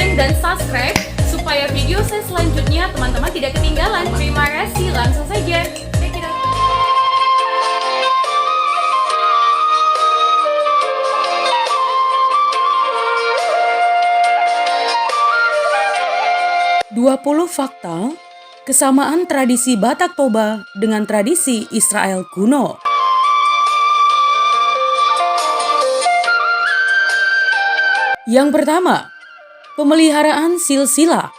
lonceng dan subscribe supaya video saya selanjutnya teman-teman tidak ketinggalan. Terima kasih, langsung saja. Check it out. "20 fakta kesamaan tradisi Batak Toba dengan tradisi Israel kuno." Yang pertama, pemeliharaan silsilah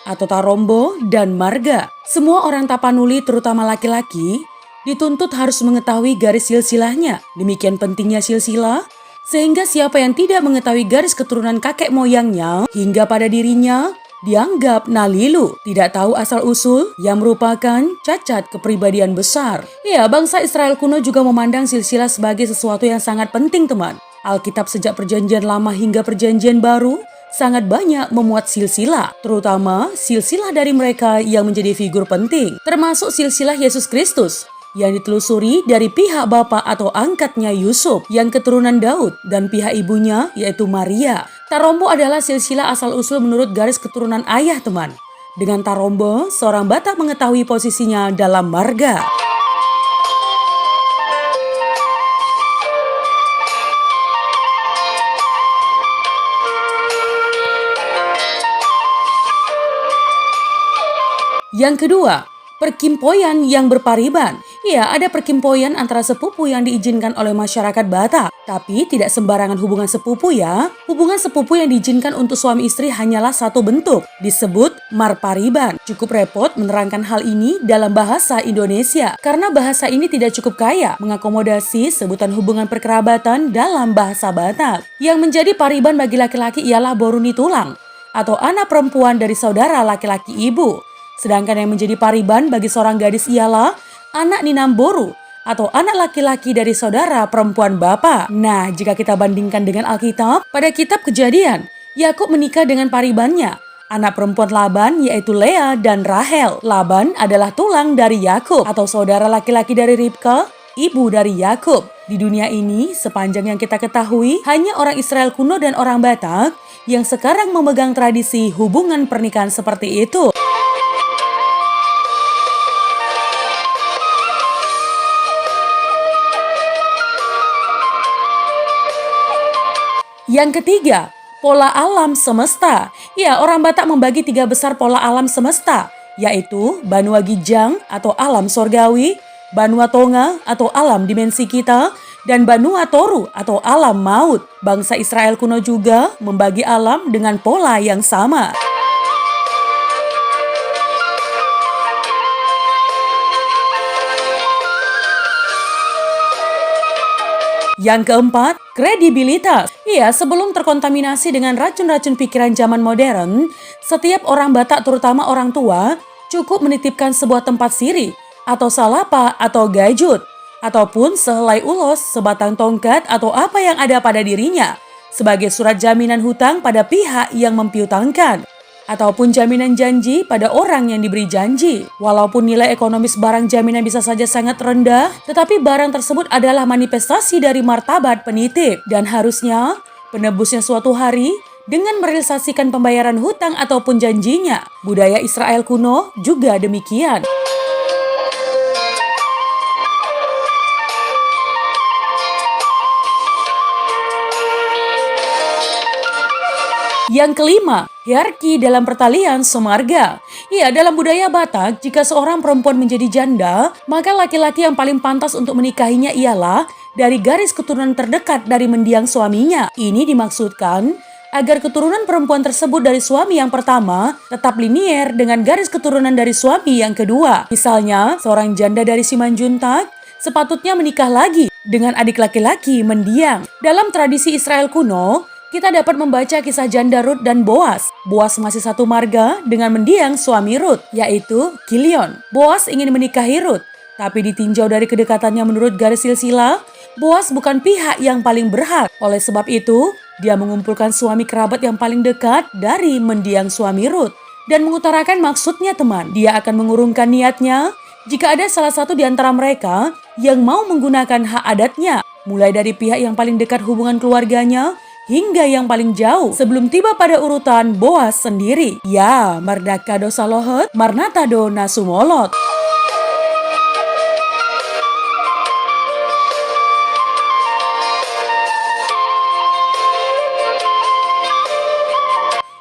atau tarombo dan marga. Semua orang Tapanuli, terutama laki-laki, dituntut harus mengetahui garis silsilahnya. Demikian pentingnya silsilah, sehingga siapa yang tidak mengetahui garis keturunan kakek moyangnya hingga pada dirinya dianggap nalilu, tidak tahu asal-usul, yang merupakan cacat kepribadian besar. Ya, bangsa Israel kuno juga memandang silsilah sebagai sesuatu yang sangat penting, teman. Alkitab sejak Perjanjian Lama hingga Perjanjian Baru sangat banyak memuat silsilah, terutama silsilah dari mereka yang menjadi figur penting, termasuk silsilah Yesus Kristus yang ditelusuri dari pihak bapa atau angkatnya Yusuf yang keturunan Daud dan pihak ibunya yaitu Maria. Tarombo adalah silsilah asal-usul menurut garis keturunan ayah, teman. Dengan tarombo, seorang Batak mengetahui posisinya dalam marga. Yang kedua, perkimpoyan yang berpariban. Ya, ada perkimpoyan antara sepupu yang diizinkan oleh masyarakat Batak. Tapi tidak sembarangan hubungan sepupu ya. Hubungan sepupu yang diizinkan untuk suami istri hanyalah satu bentuk, disebut marpariban. Cukup repot menerangkan hal ini dalam bahasa Indonesia, karena bahasa ini tidak cukup kaya mengakomodasi sebutan hubungan perkerabatan dalam bahasa Batak. Yang menjadi pariban bagi laki-laki ialah boruni tulang, atau anak perempuan dari saudara laki-laki ibu. Sedangkan yang menjadi pariban bagi seorang gadis ialah anak ninamboru atau anak laki-laki dari saudara perempuan bapa. Nah, jika kita bandingkan dengan Alkitab, pada kitab Kejadian, Yakub menikah dengan paribannya, anak perempuan Laban yaitu Lea dan Rahel. Laban adalah tulang dari Yakub atau saudara laki-laki dari Ribka, ibu dari Yakub. Di dunia ini, sepanjang yang kita ketahui, hanya orang Israel kuno dan orang Batak yang sekarang memegang tradisi hubungan pernikahan seperti itu. Yang ketiga, pola alam semesta. Ya, orang Batak membagi 3 besar pola alam semesta, yaitu Banua Gijang atau alam sorgawi, Banua Tonga atau alam dimensi kita, dan Banua Toru atau alam maut. Bangsa Israel kuno juga membagi alam dengan pola yang sama. Yang keempat, kredibilitas. Iya, sebelum terkontaminasi dengan racun-racun pikiran zaman modern, setiap orang Batak, terutama orang tua, cukup menitipkan sebuah tempat siri, atau salapa, atau gajut, ataupun sehelai ulos, sebatang tongkat, atau apa yang ada pada dirinya, sebagai surat jaminan hutang pada pihak yang mempiutangkan, ataupun jaminan janji pada orang yang diberi janji. Walaupun nilai ekonomis barang jaminan bisa saja sangat rendah, tetapi barang tersebut adalah manifestasi dari martabat penitip, dan harusnya penebusnya suatu hari dengan merealisasikan pembayaran hutang ataupun janjinya. Budaya Israel kuno juga demikian. Yang kelima, hierarki dalam pertalian semarga. Ya, dalam budaya Batak, jika seorang perempuan menjadi janda, maka laki-laki yang paling pantas untuk menikahinya ialah dari garis keturunan terdekat dari mendiang suaminya. Ini dimaksudkan agar keturunan perempuan tersebut dari suami yang pertama tetap linier dengan garis keturunan dari suami yang kedua. Misalnya, seorang janda dari Simanjuntak sepatutnya menikah lagi dengan adik laki-laki mendiang. Dalam tradisi Israel kuno, kita dapat membaca kisah janda Rut dan Boas. Boas masih satu marga dengan mendiang suami Rut, yaitu Kilion. Boas ingin menikahi Rut, tapi ditinjau dari kedekatannya menurut garis silsilah, Boas bukan pihak yang paling berhak. Oleh sebab itu, dia mengumpulkan suami kerabat yang paling dekat dari mendiang suami Rut dan mengutarakan maksudnya, teman. Dia akan mengurungkan niatnya jika ada salah satu di antara mereka yang mau menggunakan hak adatnya, mulai dari pihak yang paling dekat hubungan keluarganya hingga yang paling jauh sebelum tiba pada urutan Boas sendiri. Ya, mardaka dosa lohet, marnatado nasumolot.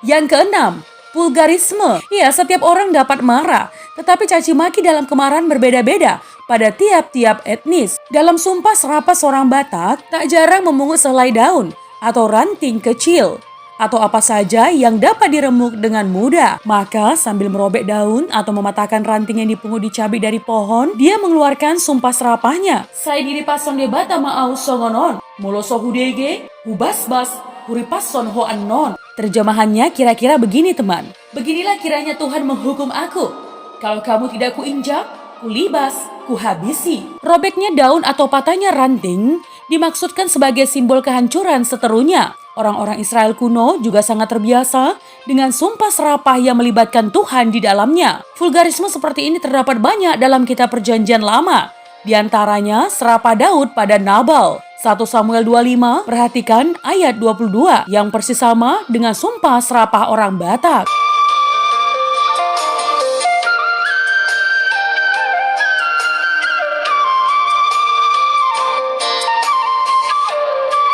Yang keenam, vulgarisme. Ya, setiap orang dapat marah, tetapi caci maki dalam kemarahan berbeda-beda pada tiap-tiap etnis. Dalam sumpah serapah seorang Batak, tak jarang memungut selai daun atau ranting kecil atau apa saja yang dapat diremuk dengan mudah. Maka sambil merobek daun atau mematahkan ranting yang dipungut dicabik dari pohon, dia mengeluarkan sumpah serapahnya. Saya diri pason de bata maau songonon, moloso hudege, hubasbas, huripason ho anon. Terjemahannya kira-kira begini teman. Beginilah kiranya Tuhan menghukum aku. Kalau kamu tidak kuinjak, kulibas, kuhabisi. Robeknya daun atau patahnya ranting dimaksudkan sebagai simbol kehancuran seterunya. Orang-orang Israel kuno juga sangat terbiasa dengan sumpah serapah yang melibatkan Tuhan di dalamnya. Vulgarisme seperti ini terdapat banyak dalam kitab Perjanjian Lama. Di antaranya serapah Daud pada Nabal. 1 Samuel 25, perhatikan ayat 22 yang persis sama dengan sumpah serapah orang Batak.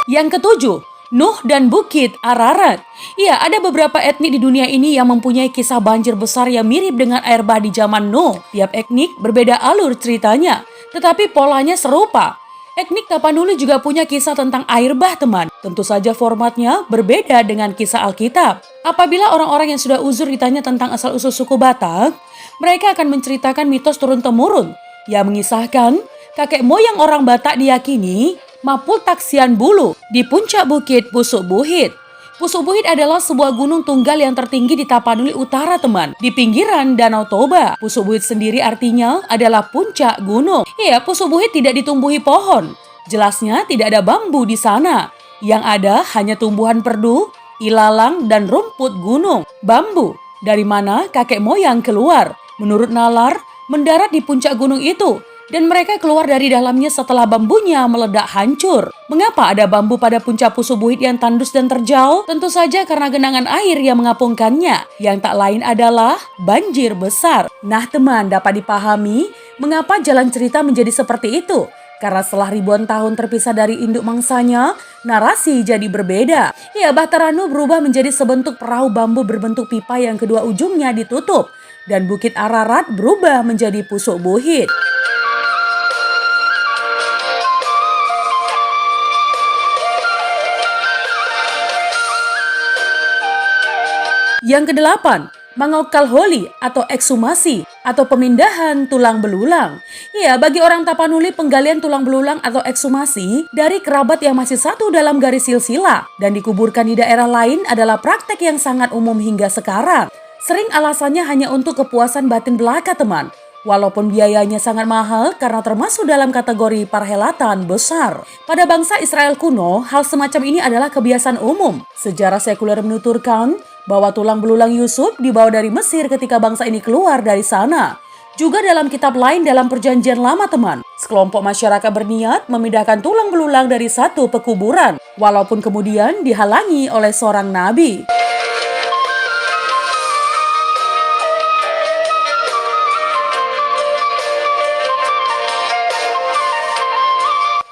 Yang ketujuh, Nuh dan Bukit Ararat. Ya, ada beberapa etnik di dunia ini yang mempunyai kisah banjir besar yang mirip dengan air bah di zaman Nuh. Tiap etnik berbeda alur ceritanya, tetapi polanya serupa. Etnik Tapanuli juga punya kisah tentang air bah teman. Tentu saja formatnya berbeda dengan kisah Alkitab. Apabila orang-orang yang sudah uzur ditanya tentang asal-usul suku Batak, mereka akan menceritakan mitos turun-temurun yang mengisahkan kakek moyang orang Batak diyakini Mapul Taksian Bulu di puncak bukit Pusuk Buhit. Pusuk Buhit adalah sebuah gunung tunggal yang tertinggi di Tapanuli Utara teman, di pinggiran Danau Toba. Pusuk Buhit sendiri artinya adalah puncak gunung. Iya, Pusuk Buhit tidak ditumbuhi pohon. Jelasnya tidak ada bambu di sana. Yang ada hanya tumbuhan perdu, ilalang, dan rumput gunung. Bambu, dari mana kakek moyang keluar? Menurut nalar, mendarat di puncak gunung itu. Dan mereka keluar dari dalamnya setelah bambunya meledak hancur. Mengapa ada bambu pada puncak Pusuk Buhit yang tandus dan terjal? Tentu saja karena genangan air yang mengapungkannya, yang tak lain adalah banjir besar. Nah teman, dapat dipahami mengapa jalan cerita menjadi seperti itu. Karena setelah ribuan tahun terpisah dari induk mangsanya, narasi jadi berbeda. Ya, Bataranu berubah menjadi sebentuk perahu bambu berbentuk pipa yang kedua ujungnya ditutup. Dan Bukit Ararat berubah menjadi Pusuk Buhit. Yang kedelapan, mangokal holi atau ekshumasi atau pemindahan tulang belulang. Ya, bagi orang Tapanuli penggalian tulang belulang atau ekshumasi dari kerabat yang masih satu dalam garis silsilah dan dikuburkan di daerah lain adalah praktek yang sangat umum hingga sekarang. Sering alasannya hanya untuk kepuasan batin belaka teman. Walaupun biayanya sangat mahal karena termasuk dalam kategori perhelatan besar. Pada bangsa Israel kuno, hal semacam ini adalah kebiasaan umum. Sejarah sekuler menuturkan bahwa tulang belulang Yusuf dibawa dari Mesir ketika bangsa ini keluar dari sana. Juga dalam kitab lain dalam Perjanjian Lama teman, sekelompok masyarakat berniat memindahkan tulang belulang dari satu pekuburan, walaupun kemudian dihalangi oleh seorang nabi.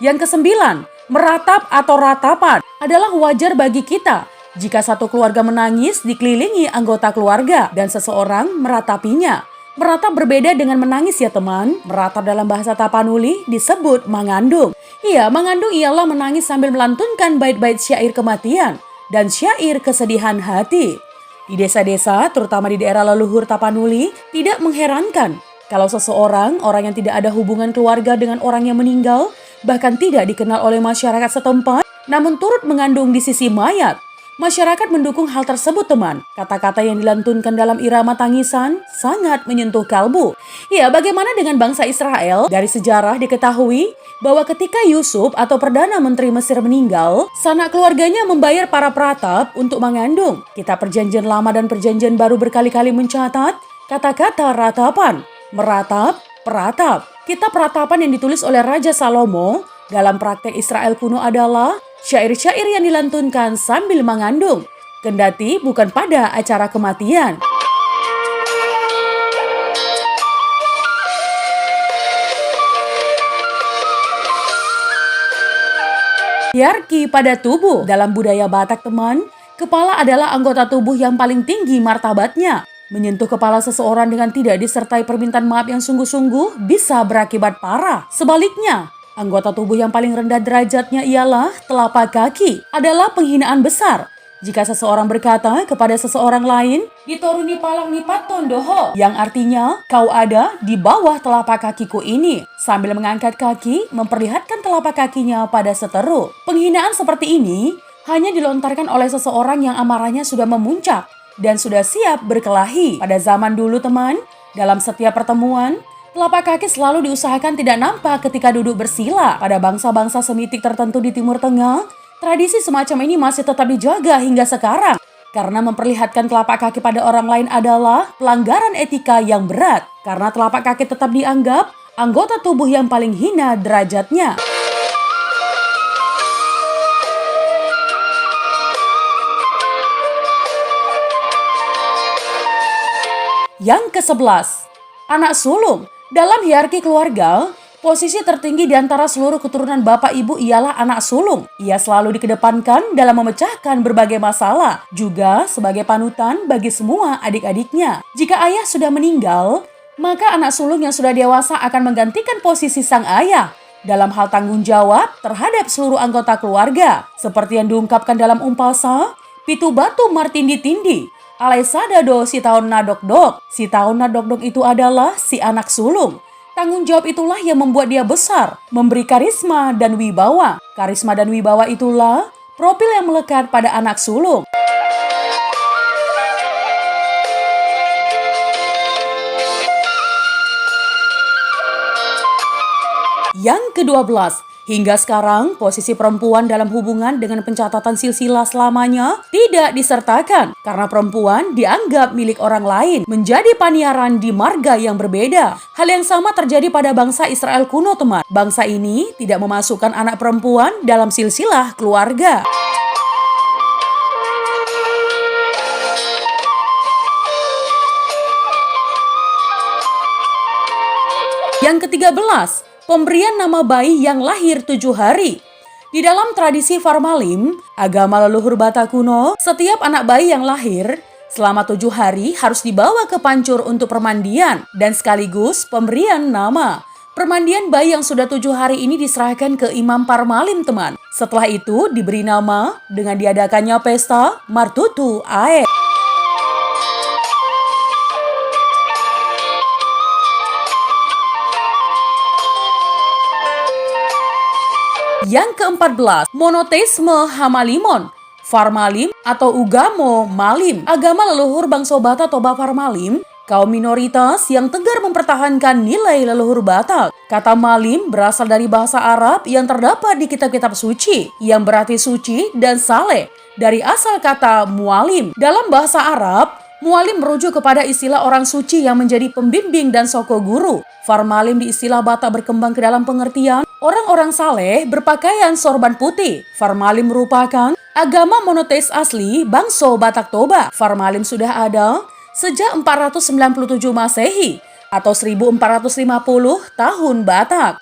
Yang kesembilan, meratap atau ratapan adalah wajar bagi kita jika satu keluarga menangis dikelilingi anggota keluarga dan seseorang meratapinya. Meratap berbeda dengan menangis ya teman. Meratap dalam bahasa Tapanuli disebut mangandung. Iya, mangandung ialah menangis sambil melantunkan bait-bait syair kematian dan syair kesedihan hati. Di desa-desa, terutama di daerah leluhur Tapanuli, tidak mengherankan kalau seseorang, orang yang tidak ada hubungan keluarga dengan orang yang meninggal, bahkan tidak dikenal oleh masyarakat setempat, namun turut mengandung di sisi mayat. Masyarakat mendukung hal tersebut teman. Kata-kata yang dilantunkan dalam irama tangisan sangat menyentuh kalbu. Ya, bagaimana dengan bangsa Israel? Dari sejarah diketahui bahwa ketika Yusuf atau Perdana Menteri Mesir meninggal, sanak keluarganya membayar para peratap untuk mengandung. Kitab Perjanjian Lama dan Perjanjian Baru berkali-kali mencatat kata-kata ratapan, meratap, peratap. Kitab Ratapan yang ditulis oleh Raja Salomo dalam praktek Israel kuno adalah Syair-syair yang dilantunkan sambil mengandung, kendati bukan pada acara kematian. Hierarki pada tubuh. Dalam budaya Batak, teman, kepala adalah anggota tubuh yang paling tinggi martabatnya. Menyentuh kepala seseorang dengan tidak disertai permintaan maaf yang sungguh-sungguh bisa berakibat parah. Sebaliknya, anggota tubuh yang paling rendah derajatnya ialah telapak kaki, adalah penghinaan besar. Jika seseorang berkata kepada seseorang lain, "Ditoruni palang ni paton doho," yang artinya, "Kau ada di bawah telapak kakiku ini," sambil mengangkat kaki, memperlihatkan telapak kakinya pada seteru. Penghinaan seperti ini hanya dilontarkan oleh seseorang yang amarahnya sudah memuncak dan sudah siap berkelahi. Pada zaman dulu, teman, dalam setiap pertemuan, telapak kaki selalu diusahakan tidak nampak ketika duduk bersila. Pada bangsa-bangsa Semitik tertentu di Timur Tengah, tradisi semacam ini masih tetap dijaga hingga sekarang. Karena memperlihatkan telapak kaki pada orang lain adalah pelanggaran etika yang berat. Karena telapak kaki tetap dianggap anggota tubuh yang paling hina derajatnya. Yang ke-11, anak sulung. Dalam hierarki keluarga, posisi tertinggi di antara seluruh keturunan bapak ibu ialah anak sulung. Ia selalu dikedepankan dalam memecahkan berbagai masalah, juga sebagai panutan bagi semua adik-adiknya. Jika ayah sudah meninggal, maka anak sulung yang sudah dewasa akan menggantikan posisi sang ayah dalam hal tanggung jawab terhadap seluruh anggota keluarga. Seperti yang diungkapkan dalam umpasa, "Pitu batu martindi tindi, alai sadado si taon nadok-dok." Si taon nadok-dok itu adalah si anak sulung. Tanggung jawab itulah yang membuat dia besar, memberi karisma dan wibawa. Karisma dan wibawa itulah profil yang melekat pada anak sulung. Yang ke-12, hingga sekarang posisi perempuan dalam hubungan dengan pencatatan silsilah selamanya tidak disertakan karena perempuan dianggap milik orang lain, menjadi paniaran di marga yang berbeda. Hal yang sama terjadi pada bangsa Israel kuno, teman. Bangsa ini tidak memasukkan anak perempuan dalam silsilah keluarga. Yang ke-13, pemberian nama bayi yang lahir 7 hari. Di dalam tradisi Farmalim, agama leluhur Batak kuno, setiap anak bayi yang lahir selama 7 hari harus dibawa ke pancur untuk permandian dan sekaligus pemberian nama. Permandian bayi yang sudah 7 hari ini diserahkan ke Imam Parmalim, teman. Setelah itu diberi nama dengan diadakannya pesta Martutu Ae. Yang ke-14, monoteisme Hamalimon, Farmalim atau Ugamo Malim. Agama leluhur bangsa Batak atau Farmalim, kaum minoritas yang tegar mempertahankan nilai leluhur Batak. Kata Malim berasal dari bahasa Arab yang terdapat di kitab-kitab suci, yang berarti suci dan saleh, dari asal kata mualim. Dalam bahasa Arab, mualim merujuk kepada istilah orang suci yang menjadi pembimbing dan soko guru. Farmalim di istilah Batak berkembang ke dalam pengertian orang-orang saleh berpakaian sorban putih. Farmalim merupakan agama monoteis asli bangsa Batak Toba. Farmalim sudah ada sejak 497 Masehi atau 1450 tahun Batak.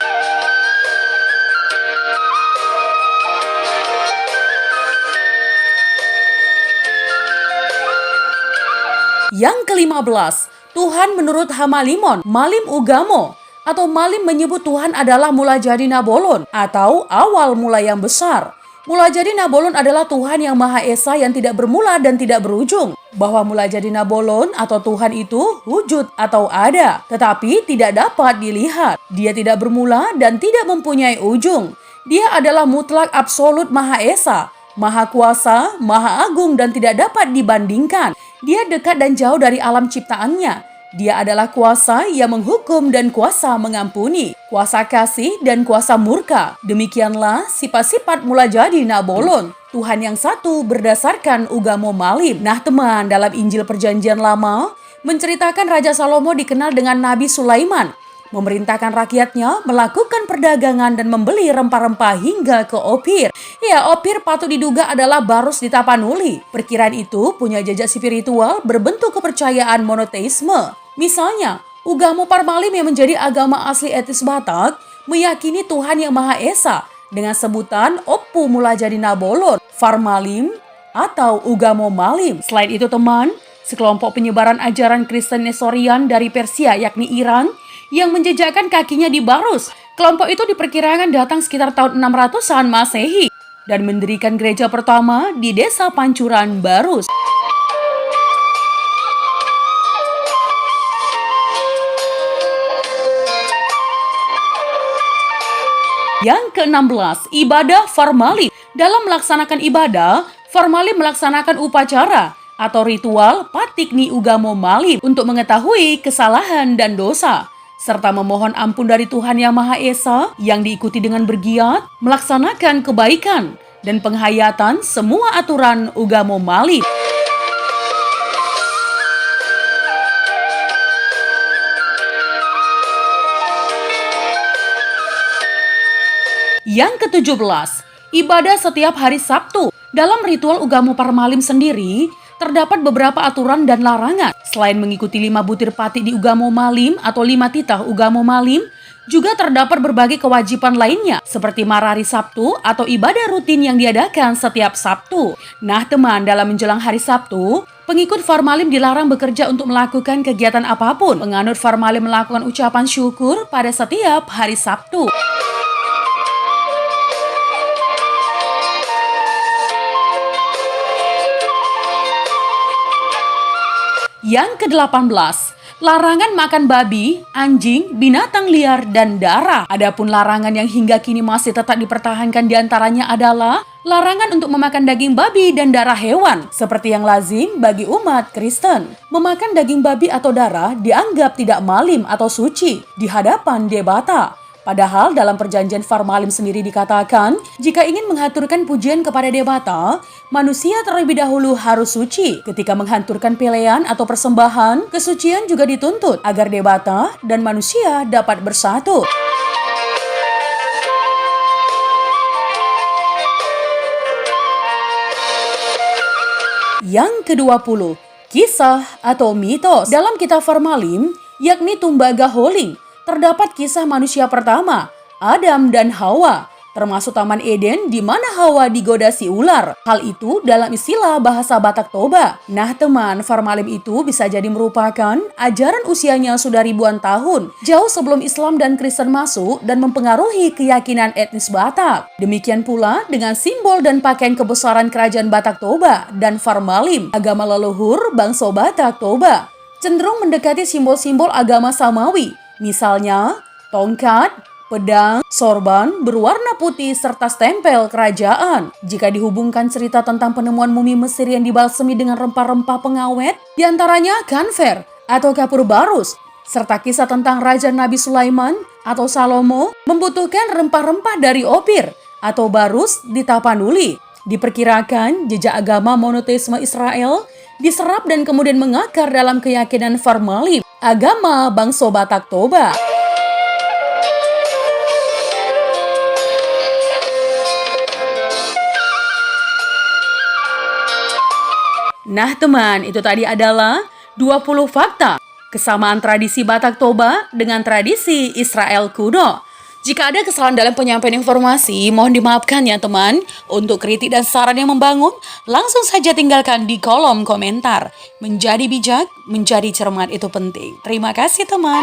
Yang ke-15, Tuhan menurut Hamalimon, Malim Ugamo, atau Malim menyebut Tuhan adalah mula jadi Nabolon atau awal mula yang besar. Mula jadi Nabolon adalah Tuhan yang Maha Esa yang tidak bermula dan tidak berujung. Bahwa mula jadi Nabolon atau Tuhan itu wujud atau ada, tetapi tidak dapat dilihat. Dia tidak bermula dan tidak mempunyai ujung. Dia adalah mutlak absolut Maha Esa, Maha Kuasa, Maha Agung dan tidak dapat dibandingkan. Dia dekat dan jauh dari alam ciptaannya. Dia adalah kuasa yang menghukum dan kuasa mengampuni, kuasa kasih dan kuasa murka. Demikianlah sifat-sifat mula jadi Nabolon, Tuhan yang satu berdasarkan Ugamo Malim. Nah teman, dalam Injil Perjanjian Lama menceritakan Raja Salomo dikenal dengan Nabi Sulaiman, memerintahkan rakyatnya melakukan perdagangan dan membeli rempah-rempah hingga ke Ofir. Ya, Opir patut diduga adalah Barus di Tapanuli. Perkiraan itu punya jejak spiritual berbentuk kepercayaan monoteisme. Misalnya, Ugamo Parmalim yang menjadi agama asli etnis Batak meyakini Tuhan Yang Maha Esa dengan sebutan Oppu Mulajadi Nabolon, Farmalim, atau Ugamo Malim. Selain itu teman, sekelompok penyebaran ajaran Kristen Nestorian dari Persia yakni Iran yang menjejakkan kakinya di Barus. Kelompok itu diperkirakan datang sekitar tahun 600-an Masehi dan mendirikan gereja pertama di desa Pancuran, Barus. Yang ke-16, ibadah Farmalim. Dalam melaksanakan ibadah, Farmalim melaksanakan upacara atau ritual Patikni Ugamo Malim untuk mengetahui kesalahan dan dosa, serta memohon ampun dari Tuhan Yang Maha Esa yang diikuti dengan bergiat, melaksanakan kebaikan, dan penghayatan semua aturan Ugamo Malim. Yang ke-17, ibadah setiap hari Sabtu. Dalam ritual Ugamo Parmalim sendiri, terdapat beberapa aturan dan larangan. Selain mengikuti 5 butir pati di Ugamo Malim atau 5 titah Ugamo Malim, juga terdapat berbagai kewajiban lainnya seperti marari Sabtu atau ibadah rutin yang diadakan setiap Sabtu. Nah teman, dalam menjelang hari Sabtu, pengikut Farmalim dilarang bekerja untuk melakukan kegiatan apapun. Penganut Farmalim melakukan ucapan syukur pada setiap hari Sabtu. Yang ke-18, larangan makan babi, anjing, binatang liar, dan darah. Adapun larangan yang hingga kini masih tetap dipertahankan diantaranya adalah larangan untuk memakan daging babi dan darah hewan, seperti yang lazim bagi umat Kristen. Memakan daging babi atau darah dianggap tidak malim atau suci di hadapan Dewata. Padahal dalam perjanjian Farmalim sendiri dikatakan, jika ingin menghaturkan pujian kepada Dewata, manusia terlebih dahulu harus suci. Ketika menghanturkan pelean atau persembahan, kesucian juga dituntut agar Dewata dan manusia dapat bersatu. Yang ke-20, kisah atau mitos. Dalam kitab Farmalim, yakni Tumbaga Holing, terdapat kisah manusia pertama, Adam dan Hawa, termasuk Taman Eden di mana Hawa digoda si ular. Hal itu dalam istilah bahasa Batak Toba. Nah teman, Farmalim itu bisa jadi merupakan ajaran usianya sudah ribuan tahun, jauh sebelum Islam dan Kristen masuk dan mempengaruhi keyakinan etnis Batak. Demikian pula dengan simbol dan pakaian kebesaran kerajaan Batak Toba dan Farmalim, agama leluhur bangsa Batak Toba, cenderung mendekati simbol-simbol agama Samawi. Misalnya, tongkat, pedang, sorban berwarna putih serta stempel kerajaan. Jika dihubungkan cerita tentang penemuan mumi Mesir yang dibalsemi dengan rempah-rempah pengawet, diantaranya kanfer atau kapur barus, serta kisah tentang Raja Nabi Sulaiman atau Salomo membutuhkan rempah-rempah dari Opir atau barus di Tapanuli. Diperkirakan jejak agama monoteisme Israel diserap dan kemudian mengakar dalam keyakinan Farmalim, agama bangsa Batak Toba. Nah teman, itu tadi adalah 20 fakta kesamaan tradisi Batak Toba dengan tradisi Israel kuno. Jika ada kesalahan dalam penyampaian informasi, mohon dimaafkan ya teman. Untuk kritik dan saran yang membangun, langsung saja tinggalkan di kolom komentar. Menjadi bijak, menjadi cermat itu penting. Terima kasih teman.